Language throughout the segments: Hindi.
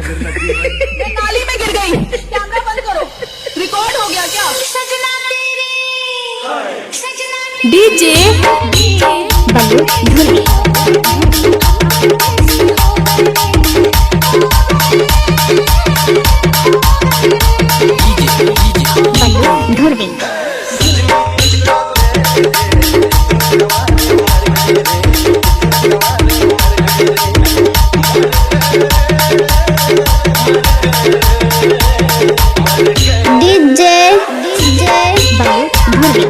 मैं नाली में गिर गई। कैमरा बंद करो, रिकॉर्ड हो गया क्या? डीजे बल्लू धुर्वी। बल्लू धुर्वी। डीजे बल्लू धुर्वी।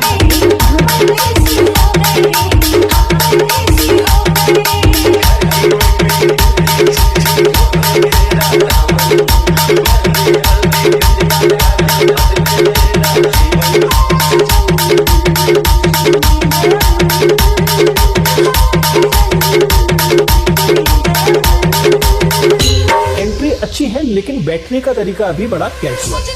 एंट्री अच्छी है लेकिन बैठने का तरीका अभी बड़ा कैजुअल है।